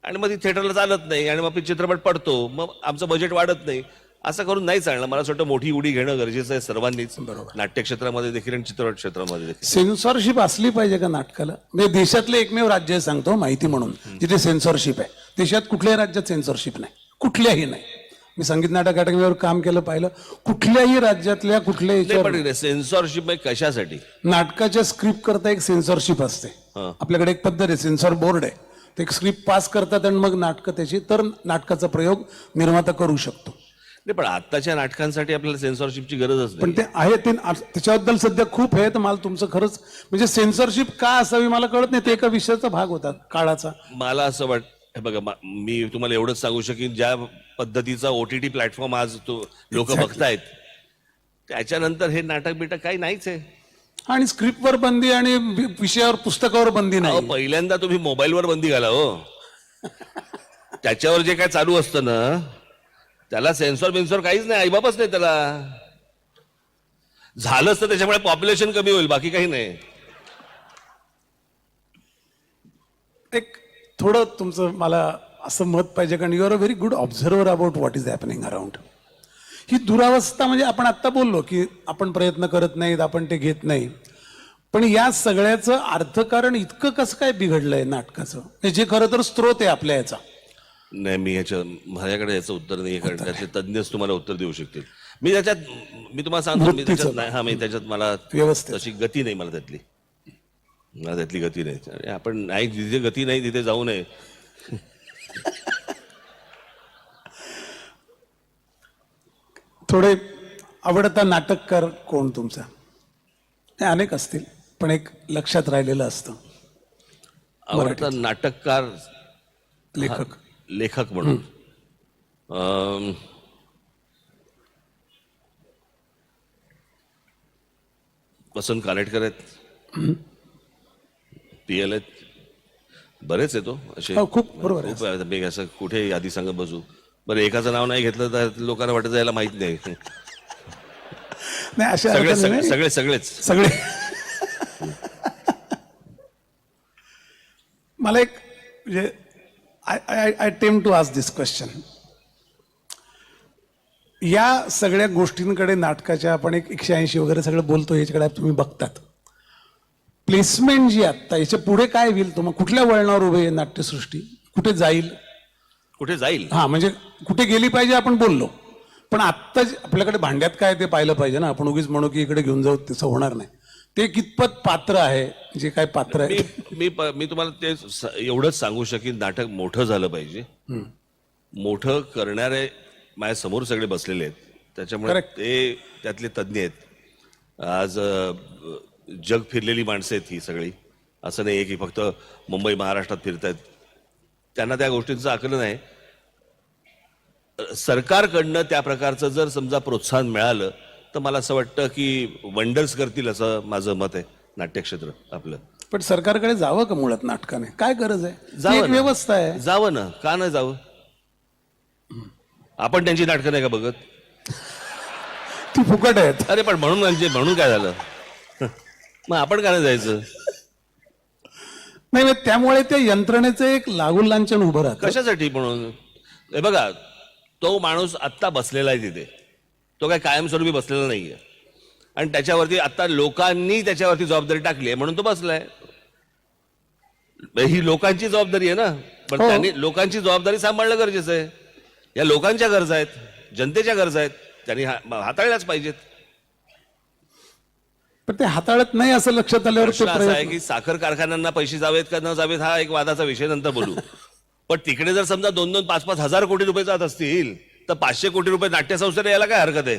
आणि मग ती थिएटरला चालत नाही आणि मग चित्रपट पडतो, मग आमचं बजेट वाढत नाही. असं करून नाही चालणार. मला असं वाटतं मोठी उडी घेणं गरजेचं आहे सर्वांनीच, नाट्य क्षेत्रामध्ये देखील आणि चित्रपट क्षेत्रामध्ये देखील. सेन्सॉरशिप असली पाहिजे का नाटकाला? म्हणजे देशातले एकमेव राज्य सांगतो माहिती म्हणून जिथे सेन्सॉरशिप आहे. देशात कुठल्याही राज्यात सेन्सॉरशिप नाही, कुठल्याही नाही. मी संगीत नाटक अकादमीवर काम केलं, पाहिलं, कुठल्याही राज्यातल्या कुठल्याही सेन्सॉरशिप कशासाठी? नाटकाच्या स्क्रिप्ट करता एक सेन्सॉरशिप असते. आपल्याकडे एक पद्धत आहे, सेन्सॉर बोर्ड आहे. ते एक स्क्रिप्ट पास करतात आणि मग नाटकं त्याची, तर नाटकाचा प्रयोग निर्माता करू शकतो. नाही, पण आत्ताच्या नाटकांसाठी आपल्याला सेन्सॉरशिपची गरजच पण ते आहे, ते त्याच्याबद्दल सध्या खूप आहे. तर मला तुमचं खरंच म्हणजे सेन्सॉरशिप का असावी मला कळत नाही. ते एका विषयाचा भाग होता काळाचा. मला असं वाटतं, बघा मी तुम्हाला एवढंच सांगू शकेन, ज्या पद्धतीचा OTT प्लॅटफॉर्म आज लोक बघतायत त्याच्यानंतर हे नाटक बिटक काही नाहीच आहे. आणि स्क्रिप्टवर बंदी आणि विषयावर पुस्तकावर बंदी अहो, नाही. पहिल्यांदा तुम्ही मोबाईलवर बंदी घाला हो. त्याच्यावर जे काय चालू असतं ना त्याला सेन्सॉर बिन्सॉर काहीच नाही, आईबापच नाही त्याला. झालंच तर त्याच्यामुळे पॉप्युलेशन कमी होईल, बाकी काही नाही. एक थोडं तुमचं मला असं मत पाहिजे, कारण you are a very good observer about what is happening around. ही दुरावस्था म्हणजे आपण आत्ता बोललो की आपण प्रयत्न करत नाहीत, आपण ते घेत नाही, पण या सगळ्याचं अर्थकारण इतकं कसं काय बिघडलंय नाटकाचं, जे खरं तर स्रोत आहे आपल्या याचा. नाही, माझ्याकडे याचं उत्तर नाही, कारण त्याचे तज्ञच तुम्हाला उत्तर देऊ शकतील. मी तुम्हाला सांगतो, मी त्याच्यात नाही. हा, मी त्याच्यात मला व्यवस्थित तशी गती नाही, मला त्यातली गती नाही. आणि आपण नाही, जिथे गती नाही तिथे जाऊ नये. थोडे आवडता नाटककार कोण तुमचा? हे अनेक असतील, पण एक लक्षात राहिलेलं असतं. आवडता नाटककार, लेखक म्हणून वसंत कानेटकर आहेत, PL आहेत, बरेच येतो असे. खूप बरोबर आहे. खूप आहेत. मी असं कुठे यादी सांगत बसू. बरं, एकाचं नाव नाही घेतलं तर लोकांना वाटत यायला माहित नाही. नाही, अशा सगळे अर्थाने नाही. सगळे सगळेच सगळे. मला एक म्हणजे I time to ask this question. या सगळ्या गोष्टींकडे नाटकाच्या आपण एक 180 वगैरे सगळं बोलतो, याच्याकडे तुम्ही बघतात. प्लेसमेंट जी आत्ता याच्या पुढे काय होईल, तुम्हाला कुठल्या वळणावर उभे आहे नाट्यसृष्टी, कुठे जाईल? हा, म्हणजे कुठे गेली पाहिजे आपण बोललो, पण आत्ता आपल्याकडे भांड्यात काय ते पाहिलं पाहिजे ना. आपण उगीच म्हणू की इकडे घेऊन जाऊ, तसं होणार नाही. ते कितपत पात्र आहे, जे काय पात्र आहे. मी तुम्हाला ते एवढंच सांगू शकीन, नाटक मोठं झालं पाहिजे. मोठं करणारे माझ्या समोर सगळे बसलेले आहेत, त्याच्यामुळे ते त्यातले तज्ज्ञ आहेत. आज जग फिरलेली माणसं आहेत ही सगळी. असं नाही की फक्त मुंबई महाराष्ट्रात फिरतायत. त्यांना त्या गोष्टींचं आकलन आहे. सरकारकडनं त्या प्रकारचं जर समजा प्रोत्साहन मिळालं तर मला असं वाटतं की वंडर्स करतील, असं माझं मत आहे नाट्यक्षेत्र आपलं. पण सरकारकडे जावं का मुळात नाटकाने? काय गरज आहे? जावं एक ना. व्यवस्था आहे. जावं ना, का नाही जावं? आपण त्यांची नाटकं नाही का बघत? ती फुकट आहेत. अरे पण म्हणून काय झालं? मग आपण का नाही जायचं? नाही, त्यामुळे त्या यंत्रणेचं एक लागू लांछन उभं राहतं. कशासाठी? म्हणून हे बघा, तो माणूस आत्ता बसलेला आहे तिथे, तो काय कायमस्वरूपी बसलेला नाहीये, आणि त्याच्यावरती आता लोकांनी त्याच्यावरती जबाबदारी टाकली आहे म्हणून तो बसलाय. ही लोकांची जबाबदारी आहे ना, पण त्यांनी लोकांची जबाबदारी सांभाळणं गरजेचं आहे. या लोकांच्या गरजा आहेत, जनतेच्या गरजा आहेत, त्यांनी हाताळल्याच पाहिजेत. पण ते हाताळत नाही असं लक्षात आल्यावर प्रश्न असा आहे की साखर कारखान्यांना पैसे जावेत का न जावेत हा एक वादाचा विषय, नंतर बोलू. पण तिकडे जर समजा 2-2, 5-5 हजार कोटी रुपये जात असतील तर 500 कोटी रुपये नाट्यसंस्थेला यायला काय हरकत आहे?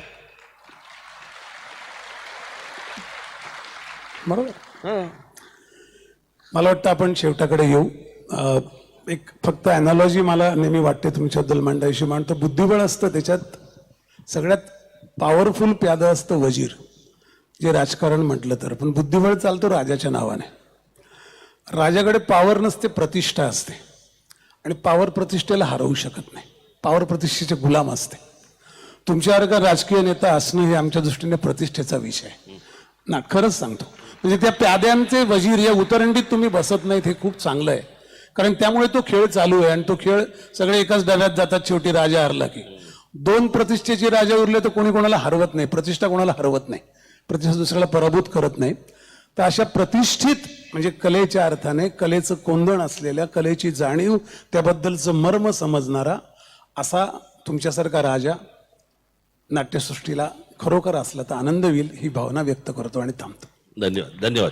बरोबर. मला वाटतं आपण शेवटाकडे येऊ. एक फक्त अॅनॉलॉजी मला नेहमी वाटते तुमच्याबद्दल मांडायची. मांडतो बुद्धिबळ असतं, त्याच्यात सगळ्यात पॉवरफुल प्यादं असतं वजीर, जे राजकारण म्हटलं तर. पण बुद्धिबळ चालतो राजाच्या नावाने. राजाकडे पॉवर नसते, प्रतिष्ठा असते, आणि पॉवर प्रतिष्ठेला हरवू शकत नाही. पॉवर प्रतिष्ठेचे गुलाम असते. तुमच्यासारखा राजकीय नेता असणं हे आमच्या दृष्टीने प्रतिष्ठेचा विषय आहे ना. खरंच सांगतो, म्हणजे त्या प्याद्यांचे वजीर या उतरंडीत तुम्ही बसत नाहीत, हे खूप चांगलं आहे. कारण त्यामुळे तो खेळ चालू आहे, आणि तो खेळ सगळे एकाच डब्यात जातात. शेवटी राजा हरला की 2 प्रतिष्ठेचे राजा उरले तर कोणी कोणाला हरवत नाही, प्रतिष्ठा कोणाला हरवत नाही, प्रतिष्ठा दुसऱ्याला पराभूत करत नाही. तर अशा प्रतिष्ठित म्हणजे कलेच्या अर्थाने कलेचं कोंदण असलेल्या, कलेची जाणीव, त्याबद्दलचं मर्म समजणारा असा तुमच्यासारखा राजा नाट्यसृष्टीला खरोखर असला तर आनंद होईल, ही भावना व्यक्त करतो आणि थांबतो. धन्यवाद.